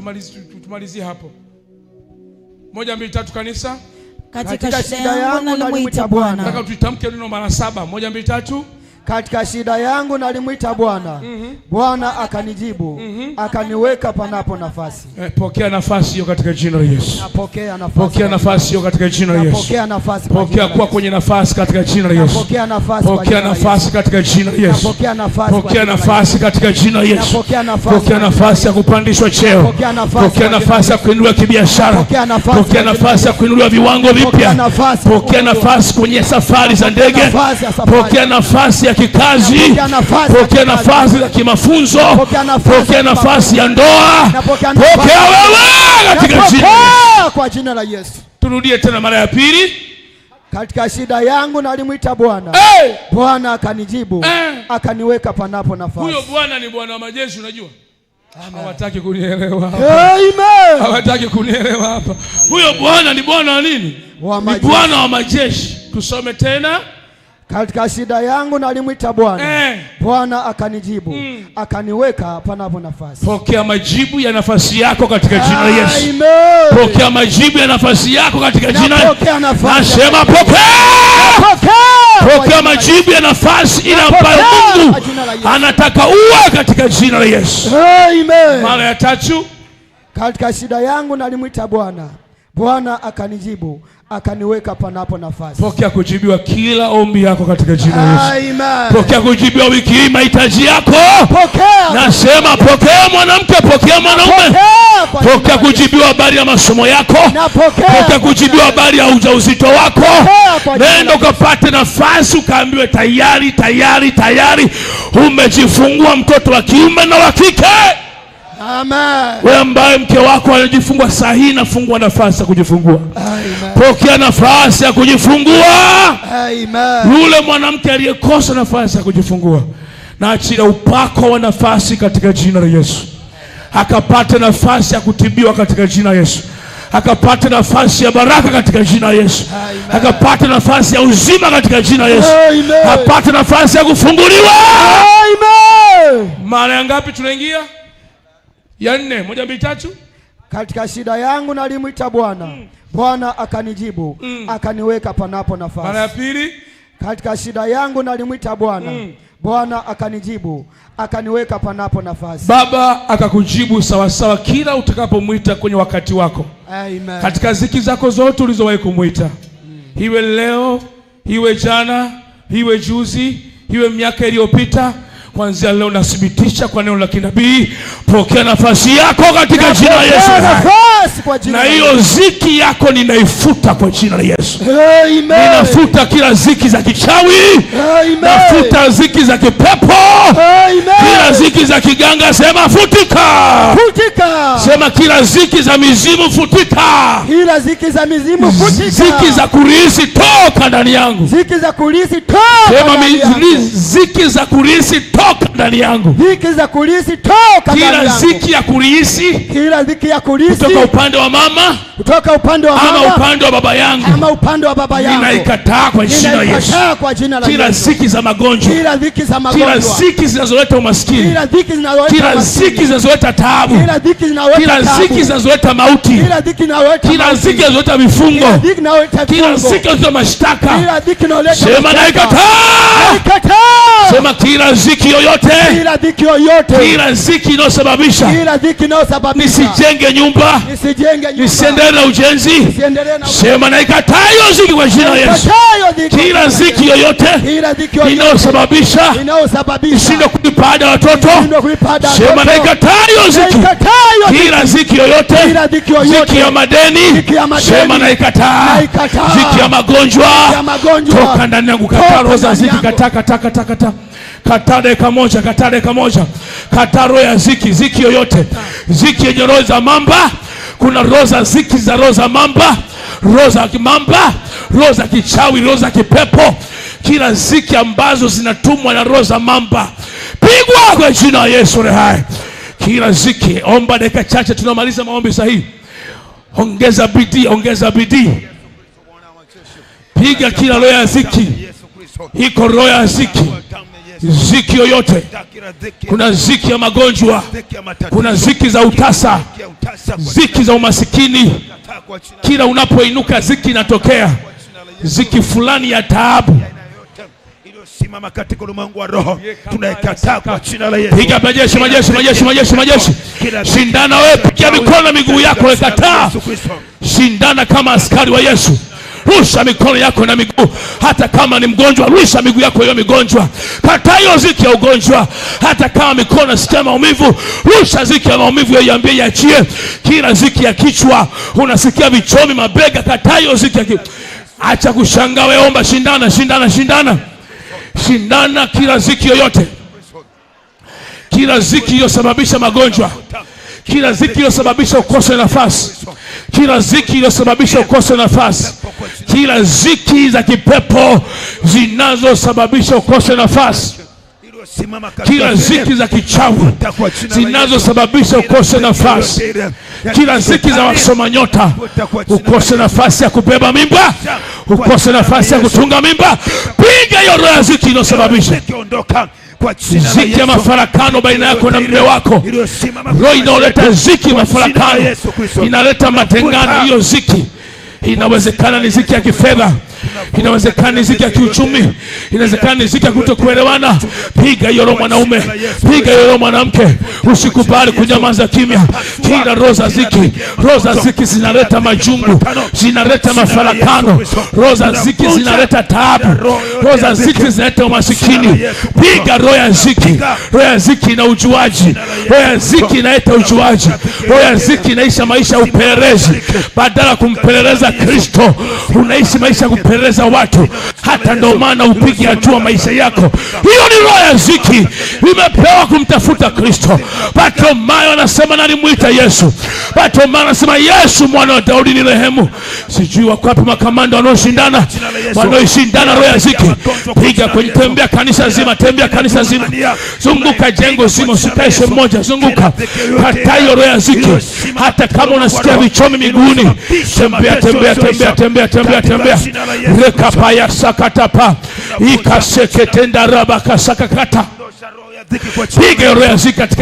tumalizie hapo. 1, 2, 3 kanisa. Katika shida yangu nalimwita Bwana. Nataka tuitamke neno mara 7. 1, 2, 3. Katika shida yangu nalimwita Bwana. Bwana akanijibu, akaniweka panapo nafasi. Pokea nafasi hiyo katika jina la Yesu. Napokea nafasi. Pokea nafasi hiyo katika jina la Yesu. Napokea nafasi. Pokea kuwa kwenye nafasi katika jina la Yesu. Napokea nafasi. Pokea nafasi katika jina la Yesu. Napokea nafasi. Pokea nafasi katika jina la Yesu. Napokea nafasi. Pokea nafasi ya kupandishwa cheo. Pokea nafasi ya kuinuliwa kibiashara. Pokea nafasi ya kuinuliwa viwango vipya. Pokea nafasi kwenye safari za ndege. Pokea nafasi ya kikazi. Pokea nafasi ya kimafunzo. Pokea nafasi ya ndoa. Pokea wewe katika jina kwa jina la Yesu. Turudie tena mara ya pili. Katika shida yangu nalimwita Bwana. Bwana akanijibu, akaniweka panapo nafasi. Huyo Bwana ni Bwana wa majeshi, unajua? Hawataki kunielewa hapa. Amen. Hawataki kunielewa hapa. Huyo Bwana ni Bwana wa nini? Ni Bwana wa majeshi. Tusome tena. Katika shida yangu nalimwita Bwana. Bwana akanijibu, akaniweka panapo nafasi. Pokea majibu ya nafasi yako katika jina la Yesu. Amen. Pokea majibu ya nafasi yako katika jina la Yesu. Nasema pokea majibu ya nafasi ile ambayo Mungu anataka uwe katika jina la Yesu. Amen. Mara ya 3. Katika shida yangu nalimwita Bwana. Bwana akanijibu, akaniweka panapo nafasi. Pokea kujibiwa kila ombi yako katika jina la Yesu. Amen. Pokea kujibiwa wiki hii mahitaji yako. Pokea. Nasema pokea mwanamke, pokea mwanaume. Pokea kujibiwa habari ya masomo yako. Pokea kujibiwa habari ya ujauzito wako. Nenda ukapate nafasi ukaambiwe tayari tayari tayari umejifungua mtoto wa kiume na wa kike. Amen. Wewe ambaye mke wako anajifungua saa hii, nafungua nafasi ya kujifungua. Amen. Pokea nafasi ya kujifungua. Amen. Yule mwanamke aliyekosa nafasi ya kujifungua, na achia upako wa nafasi katika jina la Yesu. Akapata nafasi ya kutibiwa katika jina la Yesu. Akapata nafasi ya baraka katika jina la Yesu. Akapata nafasi ya uzima katika jina la Yesu. Akapata nafasi ya kufunguliwa. Amen. Mara ya ngapi tunaingia? Ya 4, 1 2 3. Katika shida yangu nalimwita Bwana. Bwana akanijibu, akaniweka panapo nafasi. Mara ya 2. Katika shida yangu nalimwita Bwana. Bwana akanijibu, akaniweka panapo nafasi. Baba akakujibu sawa sawa kila utakapomwita kwenye wakati wako. Amen. Katika ziki zako zote ulizowahi kumwita. Iwe leo, iwe jana, iwe juzi, iwe miaka iliyopita, kuanzia leo nathibitisha kwa neno la kinabii, pokea nafasi yako katika jina la Yesu. Na hiyo ziki yako ninaifuta kwa jina la Yesu. Amen. Ninafuta kila ziki za kichawi. Amen. Nafuta ziki za kipepo. Amen. Kila ziki za kiganga sema futika. Futika. Sema kila ziki za mizimu futika. Kila ziki za mizimu futika. Ziki za kurithi toka ndani yangu. Ziki za kurithi toka. Sema ziki za kurithi toka ndani yangu. Ziki za kurithi toka ndani yangu. Kila ziki ya kurithi. Kila ziki ya kurithi. Kutoka upande wa mama. Kutoka upande wa mama. Ama upande wa baba yangu. Ama upande wa baba yangu. Ninaikataa kwa jina la Yesu. Kwa jina la Yesu. Kila ziki za magonjwa. Kila ziki za magonjwa. Kila ziki zinazoleta umaskini. Kila ziki zinazoleta kila ziki zinazoleta taabu. Kila ziki zinazoleta kila ziki zinazoleta mauti. Kila ziki zinazoleta kila ziki zinazoleta vifungo. Kila ziki zinazoleta kila ziki zinazoleta mashtaka. Kila ziki zinazoleta sema naikataa. Naikataa. Sema kila ziki yoyote. Kila ziki yoyote. Kila ziki inayosababisha. Kila ziki inayosababisha nisijenge nyumba. Nisijenge nyumba. Nisiendelee na ujenzi. Sema naikataa hiyo ziki kwa jina la Yesu. Kila ziki yoyote inayosababisha nishindwe kulipa ada watoto. Sema naikataa hiyo ziki. Kila ziki yoyote. Ziki ya madeni. Sema naikataa. Ziki ya magonjwa. Toka ndani yangu. Kataa roho za ziki. Kataa. Kataa dakika moja. Kataa roho ya ziki. Ziki yoyote. Ziki yenye roho za mamba. Kuna roho za ziki za roho za mamba. Roho za kimamba. Roho za kichawi. Roho za kipepo. Kila ziki ambazo zinatumwa na roho za mamba, pigwa kwa jina la Yesu hai. Kila ziki. Omba dakika chache, tunamaliza maombi sahihi. Ongeza bidii. Piga kila roho ya ziki. Iko roho ya ziki. Ziki yoyote. Kuna ziki ya magonjwa. Kuna ziki za utasa. Ziki za umasikini. Kila unapoinuka ziki inatokea. Ziki fulani ya taabu. Simama katika ulimwengu wa roho, tunaikataa kwa jina la Yesu. Piga majeshi. Shindana wewe, piga mikono na miguu yako, kataa. Shindana kama askari wa Yesu. Rusha mikono yako na miguu. Hata kama ni mgonjwa, rusha miguu yako hiyo migonjwa. Kataa hiyo ziki ya ugonjwa. Hata kama mikono sikia maumivu, rusha ziki ya maumivu hiyo, iambie iachie. Kila ziki ya kichwa, unasikia vichomi mabega, kataa hiyo ziki ya kichwa. Acha kushangaa wewe, omba, shindana kila ziki yoyote. Kila ziki iliyosababisha magonjwa. Kila ziki iliyosababisha ukose nafasi. Kila ziki iliyosababisha ukose nafasi. Kila ziki za kipepo zinazosababisha ukose nafasi. Kila ziki za kichawi zinazosababisha ukose nafasi. Kila ziki za wasoma nyota, ukose nafasi ya kubeba mimba, ukose nafasi ya kutunga mimba. Piga hiyo roho ya ziki inayosababisha ziki ya mafarakano baina yako na mume wako. Roho inaoleta ziki mafarakano, inaleta matengano. Hiyo ziki inawezekana ni ziki ya kifedha, Inawezekana ziki ya kiuchumi, inawezekana ziki ya kutokuelewana. Piga hiyo roho mwanaume, piga hiyo roho mwanamke. Usikubali kunyamaza kimya. Kila roho za ziki, roho za ziki zinaleta majungu, zinaleta mafarakano. Roho za ziki zinaleta taabu, roho za ziki zinaleta umasikini. Piga roho ya ziki. Roho ya ziki ina ujuaji, roho ya ziki inaleta ujuaji, roho ya ziki inaisha maisha ya upelelezi. Badala kumpeleleza Kristo, unaishi maisha ya kupeleleza watu. Hata ndio maana upigi hatua maisha yako. Hiyo ni roho ya ziki, imepewa kumtafuta Kristo. Bartimayo anasema nalimuita Yesu. Bartimayo anasema Yesu mwana wa Daudi ni rehemu. Sijui wako wapi makamanda wanaoshindana, wanaoshindana roho ya ziki. Piga kwenye, tembea kanisa zima, tembea kanisa zima. Zunguka jengo zima, usikae sehemu moja, zunguka. Kataa hiyo roho ya ziki. Hata kama unasikia vichomi miguuni, tembea tembea tembea tembea tembea tembea. Rekapaya sakatapa. Ikaseketenda raba kasakakata. Piga roho ya ziki katika